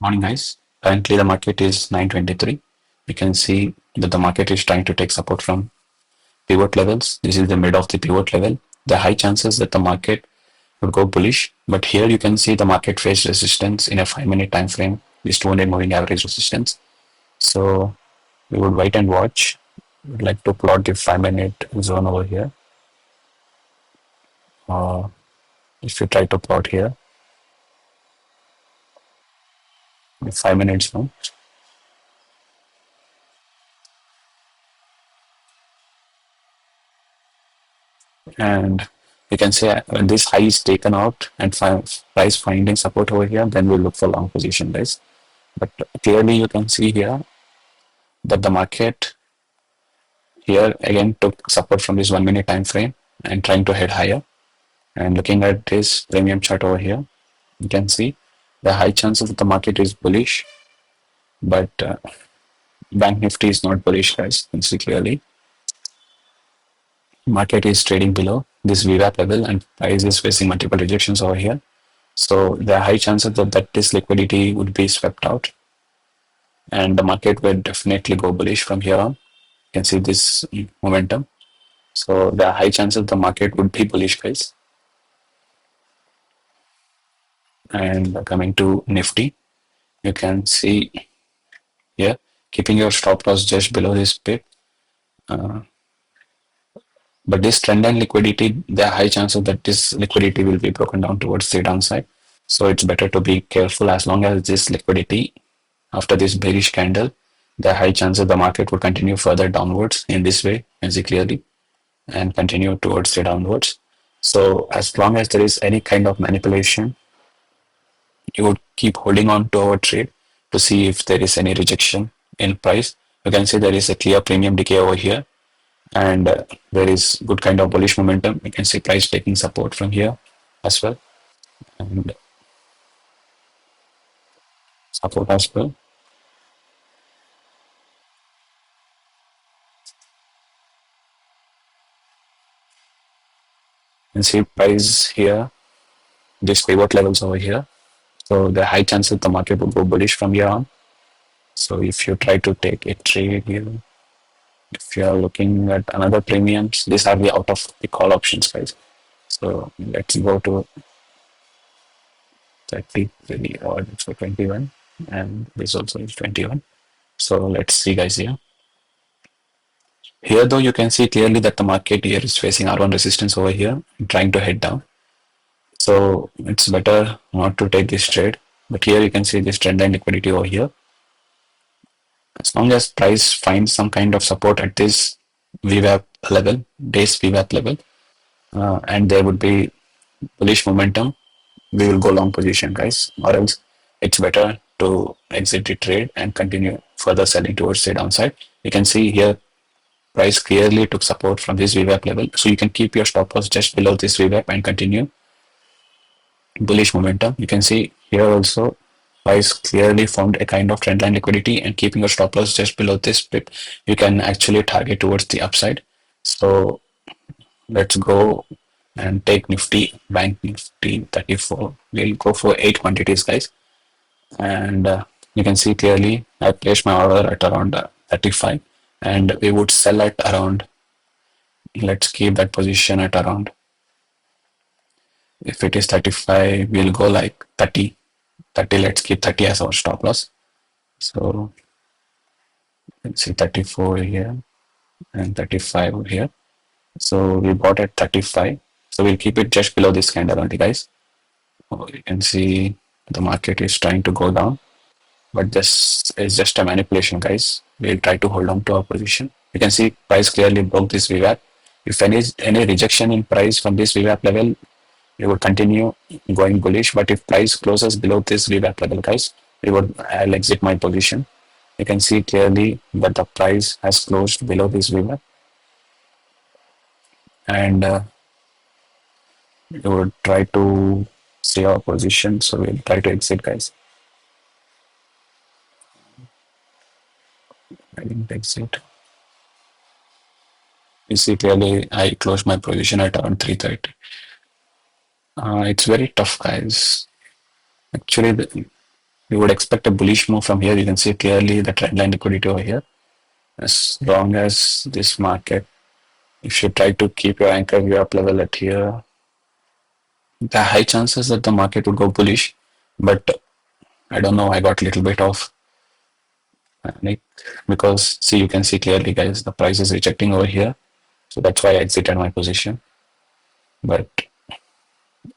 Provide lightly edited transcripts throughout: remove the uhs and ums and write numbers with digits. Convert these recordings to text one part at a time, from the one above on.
Morning, guys. Currently, the market is 923. You can see that the market is trying to take support from pivot levels. This is the mid of the pivot level. There are high chances that the market would go bullish, but here you can see the market face resistance in a 5-minute time frame. This 200 moving average resistance. So we would wait and watch. Would like to plot the 5-minute zone over here. Uh, if you try to plot here, the 5 minute zone. And you can say when this high is taken out and price finding support over here, then we'll look for long position, guys. But clearly you can see here that the market here again took support from this 1 minute time frame and trying to head higher. And looking at this premium chart over here, you can see the high chances that the market is bullish, but Bank Nifty is not bullish, guys. You can see clearly. Market is trading below this VWAP level and price is facing multiple rejections over here. So there are high chances that this liquidity would be swept out and the market will definitely go bullish from here on. You can see this momentum. So there are high chances the market would be bullish, guys. And coming to Nifty, you can see here, keeping your stop loss just below this pip. But this trend line liquidity, there are high chances that this liquidity will be broken down towards the downside. So it's better to be careful as long as this liquidity after this bearish candle, there are high chances the market will continue further downwards in this way, as you clearly, and continue towards the downwards. So as long as there is any kind of manipulation, you would keep holding on to our trade to see if there is any rejection in price. You can see there is a clear premium decay over here and there is good kind of bullish momentum. You can see price taking support from here as well and support as well. You can see price here, this pivot levels over here. So the high chances the market will go bullish from here on. So if you try to take a trade here, if you are looking at another premiums, these are the out of the call options, guys. So let's go to 33 or so 21, and this also is 21. So let's see, guys, here. Here, though, you can see clearly that the market here is facing R1 resistance over here, trying to head down. So it's better not to take this trade. But here you can see this trend line liquidity over here. As long as price finds some kind of support at this VWAP level, base VWAP level, and there would be bullish momentum, we will go long position, guys. Or else it's better to exit the trade and continue further selling towards the downside. You can see here price clearly took support from this VWAP level. So you can keep your stop loss just below this VWAP and continue bullish momentum. You can see here also price clearly found a kind of trendline liquidity and keeping your stop loss just below this pip, you can actually target towards the upside. So let's go and take Nifty, Bank Nifty 34. We'll go for 8 quantities, guys. And you can see clearly I placed my order at around 35 and we would sell at around, let's keep that position at around, if it is 35, we'll go like 30. Let's keep 30 as our stop loss. So let's see 34 here and 35 over here. So we bought at 35. So we'll keep it just below this candle only, guys. You can see the market is trying to go down, but this is just a manipulation, guys. We'll try to hold on to our position. You can see price clearly broke this VWAP. If any rejection in price from this VWAP level, we would continue going bullish. But if price closes below this VWAP level, guys, I'll exit my position. You can see clearly that the price has closed below this VWAP. And we would try to stay our position. So we'll try to exit, guys. I didn't exit. You see clearly I closed my position at around 330. It's very tough, guys. Actually, We would expect a bullish move from here. You can see clearly the trend line liquidity over here. As long as this market, if you try to keep your anchor view up level at here, there are high chances that the market would go bullish. But I don't know, I got a little bit of panic because see, you can see clearly, guys, the price is rejecting over here. So that's why I exited my position. But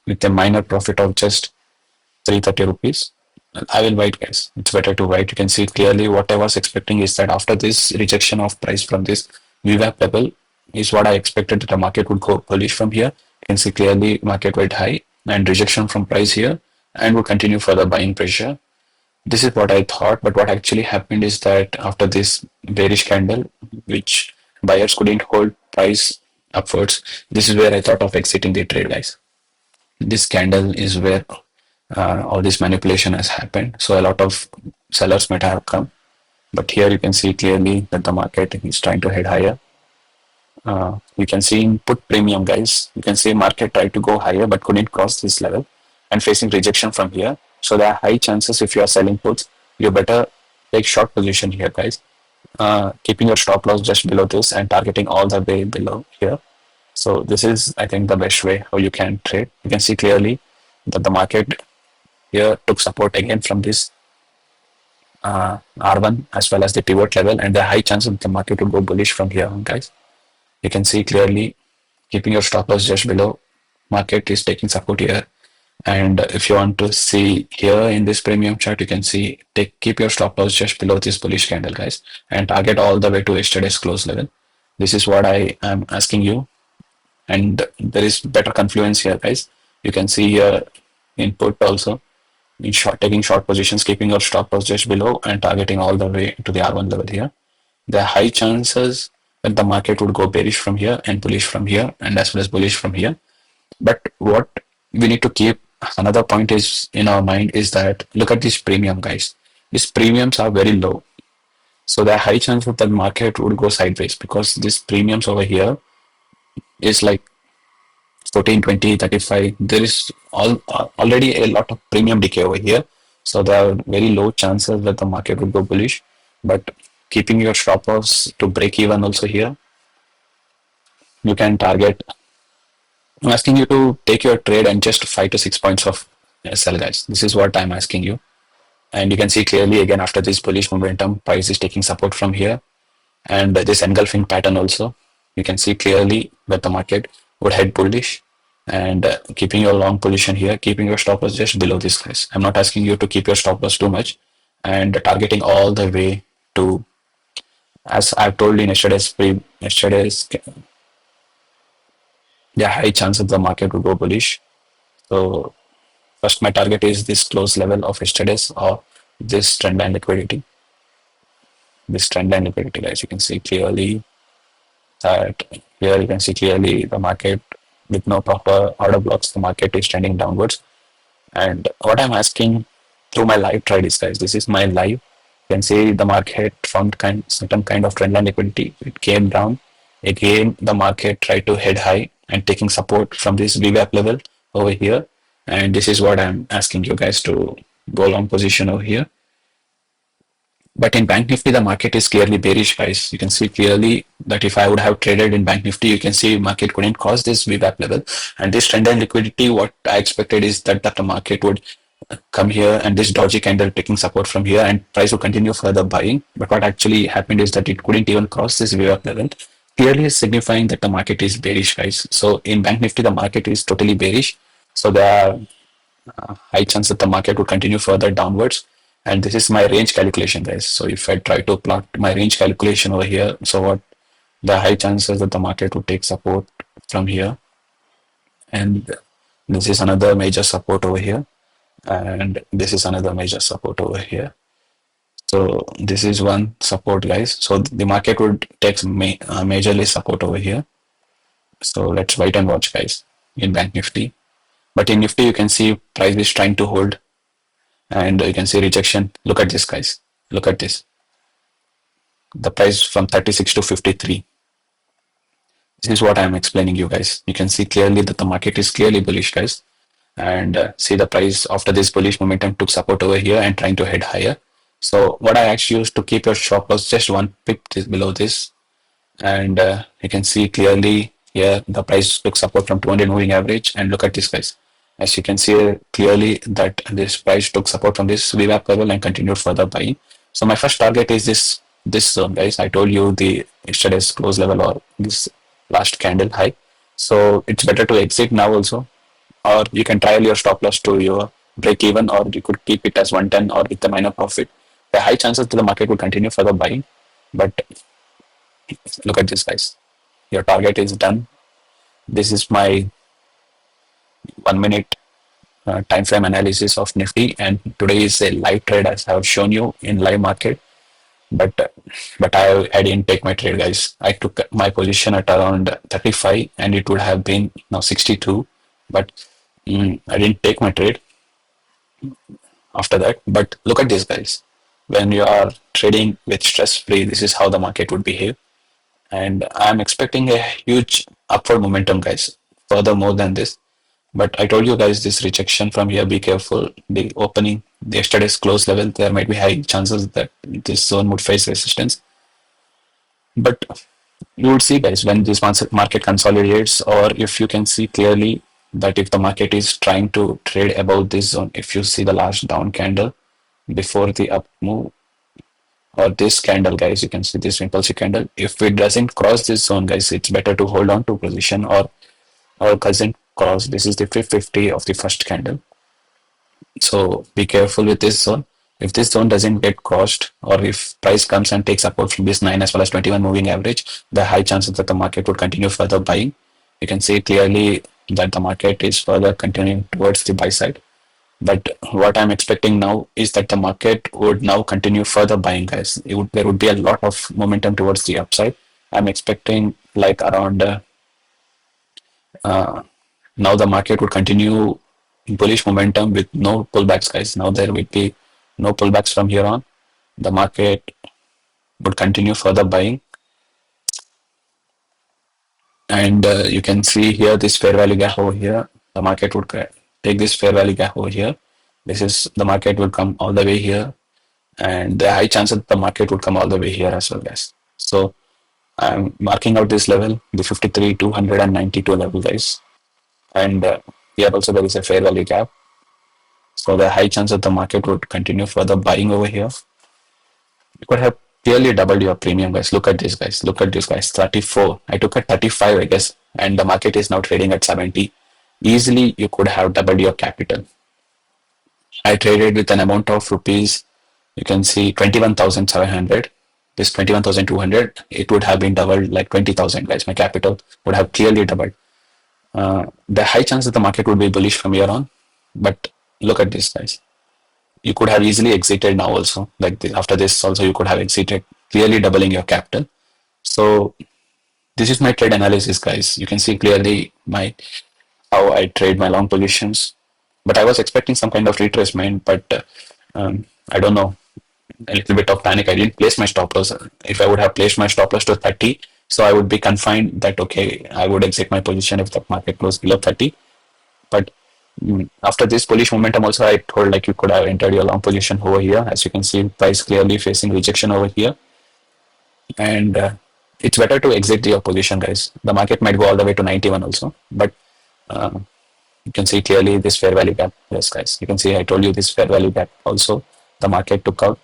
with a minor profit of just 330 rupees, I will wait, guys. It's better to wait. You can see clearly what I was expecting is that after this rejection of price from this VWAP level is what I expected that the market would go bullish from here. You can see clearly market went high and rejection from price here and would continue further buying pressure. This is what I thought, but what actually happened is that after this bearish candle, which buyers couldn't hold price upwards, this is where I thought of exiting the trade, guys. This candle is where all this manipulation has happened. So a lot of sellers might have come, but here you can see clearly that the market is trying to head higher. You can see in put premium, guys. You can see market tried to go higher but couldn't cross this level and facing rejection from here. So there are high chances if you are selling puts, you better take short position here, guys. Keeping your stop loss just below this and targeting all the way below here. So this is, I think, the best way how you can trade. You can see clearly that the market here took support again from this R1 as well as the pivot level, and there are high chances that the market will go bullish from here on, guys. You can see clearly keeping your stop loss just below, market is taking support here. And if you want to see here in this premium chart, you can see keep your stop loss just below this bullish candle, guys, and target all the way to yesterday's close level. This is what I am asking you, and there is better confluence here, guys. You can see here input also in short, taking short positions, keeping your stop loss just below and targeting all the way to the R1 level here. There are high chances that the market would go bearish from here and bullish from here and as well as bullish from here. But what we need to keep another point is in our mind is that look at this premium, guys. These premiums are very low. So there are high chances that the market would go sideways because these premiums over here is like 14, 20, 35. There is already a lot of premium decay over here. So there are very low chances that the market would go bullish. But keeping your stop loss to break even also here, you can target. I'm asking you to take your trade and just 5 to 6 points of sell, guys. This is what I'm asking you. And you can see clearly again after this bullish momentum, price is taking support from here. And this engulfing pattern also, you can see clearly that the market would head bullish and keeping your long position here, keeping your stop loss just below this, guys. I'm not asking you to keep your stop loss too much and targeting all the way to, as I've told in yesterday's, there are high chances the market will go bullish. So first my target is this close level of yesterday's or this trend line liquidity. This trend line liquidity, guys, you can see clearly that here you can see clearly the market with no proper order blocks, the market is trending downwards. And what I'm asking through my live trade is, guys, this is my live. You can see the market found certain kind of trend line liquidity. It came down. Again, the market tried to head high and taking support from this VWAP level over here. And this is what I'm asking you guys to go long position over here. But in Bank Nifty, the market is clearly bearish, guys. You can see clearly that if I would have traded in Bank Nifty, you can see market couldn't cross this VWAP level. And this trend line liquidity, what I expected is that the market would come here and this dodgy candle taking support from here and price will continue further buying. But what actually happened is that it couldn't even cross this VWAP level. Clearly signifying that the market is bearish, guys. So in Bank Nifty, the market is totally bearish. So there are high chance that the market will continue further downwards. And this is my range calculation, guys. So if I try to plot my range calculation over here, so what the high chances that the market would take support from here. And this is another major support over here. And this is another major support over here. So this is one support, guys. So the market would take majorly support over here. So let's wait and watch, guys, in Bank Nifty. But in Nifty, you can see price is trying to hold. And you can see rejection. Look at this, guys. Look at this. The price from 36 to 53. This is what I'm explaining you guys. You can see clearly that the market is clearly bullish, guys. and see the price after this bullish momentum took support over here and trying to head higher. So what I actually used to keep your stop loss just one pip below this, and you can see clearly here the price took support from 200 moving average, and look at this guys. As you can see clearly that this price took support from this VWAP level and continued further buying. So my first target is this zone guys. I told you the yesterday's close level or this last candle high. So it's better to exit now also, or you can trial your stop loss to your break even, or you could keep it as 110 or with the minor profit. The high chances that the market will continue further buying, but look at this guys. Your target is done. This is my 1 minute time frame analysis of Nifty, and today is a live trade as I have shown you in live market. But I didn't take my trade, guys. I took my position at around 35, and it would have been now 62. But I didn't take my trade after that. But look at this, guys. When you are trading with stress free, this is how the market would behave. And I'm expecting a huge upward momentum, guys. Further more than this. But I told you guys this rejection from here, be careful. The opening, the yesterday's close level, there might be high chances that this zone would face resistance. But you would see, guys, when this market consolidates, or if you can see clearly that if the market is trying to trade above this zone, if you see the last down candle before the up move, or this candle, guys, you can see this impulsive candle. If it doesn't cross this zone, guys, it's better to hold on to position, or doesn't cross. This is the 550 of the first candle. So be careful with this zone. If this zone doesn't get crossed, or if price comes and takes support from this 9 as well as 21 moving average, the high chances that the market would continue further buying. You can see clearly that the market is further continuing towards the buy side. But what I'm expecting now is that the market would now continue further buying, guys. There would be a lot of momentum towards the upside. I'm expecting like around now the market would continue bullish momentum with no pullbacks, guys. Now there will be no pullbacks from here on. The market would continue further buying, and you can see here this fair value gap over here. The market would take this fair value gap over here. This is the market would come all the way here, and the high chance that the market would come all the way here as well, guys. So I'm marking out this level, the 53 292 level, guys, and here also there is a fair value gap. So the high chance that the market would continue further buying over here. You could have clearly doubled your premium, guys. Look at this, guys. Look at this, guys. 34. I took at 35, I guess, and the market is now trading at 70. Easily, you could have doubled your capital. I traded with an amount of rupees, you can see 21,700. This 21,200, it would have been doubled like 20,000, guys. My capital would have clearly doubled. The high chance that the market would be bullish from here on. But look at this, guys. You could have easily exited now also. Like this, after this also, you could have exited, clearly doubling your capital. So this is my trade analysis, guys. You can see clearly how I trade my long positions. But I was expecting some kind of retracement, but I don't know, a little bit of panic. I didn't place my stop loss. If I would have placed my stop loss to 30, so I would be confined that, okay, I would exit my position if the market closed below 30. But after this bullish momentum also, I told like you could have entered your long position over here. As you can see, price clearly facing rejection over here. And it's better to exit your position, guys. The market might go all the way to 91 also. But you can see clearly this fair value gap. Yes, guys. You can see I told you this fair value gap also. The market took out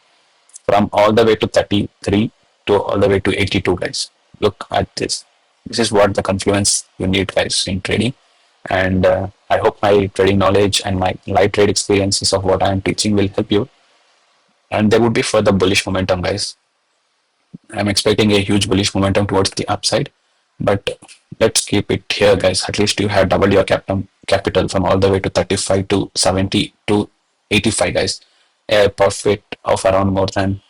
from all the way to 33 to all the way to 82, guys. Look at this. This is what the confluence you need, guys, in trading. And I hope my trading knowledge and my live trade experiences of what I am teaching will help you. And there would be further bullish momentum, guys. I'm expecting a huge bullish momentum towards the upside. But let's keep it here, guys. At least you have doubled your capital from all the way to 35 to 70 to 85, guys. A profit of around more than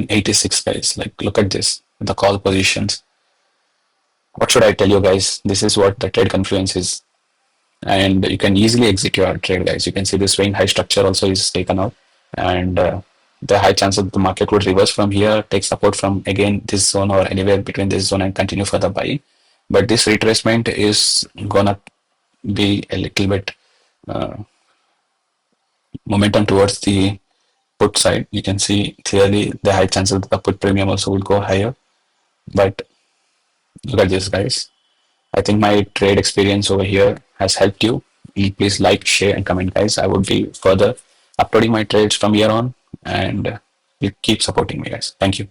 86, guys. Like, look at this, the call positions. What should I tell you, guys? This is what the trade confluence is, and you can easily exit your trade, guys. You can see the swing high structure also is taken out, and the high chance that the market would reverse from here, take support from again this zone or anywhere between this zone and continue further buying. but this retracement is gonna be a little bit uh, momentum towards the put side. You can see clearly the high chances that the put premium also will go higher. But look at this, guys. I think my trade experience over here has helped you. Please like, share, and comment, guys. I would be further uploading my trades from here on, and you keep supporting me, guys. Thank you.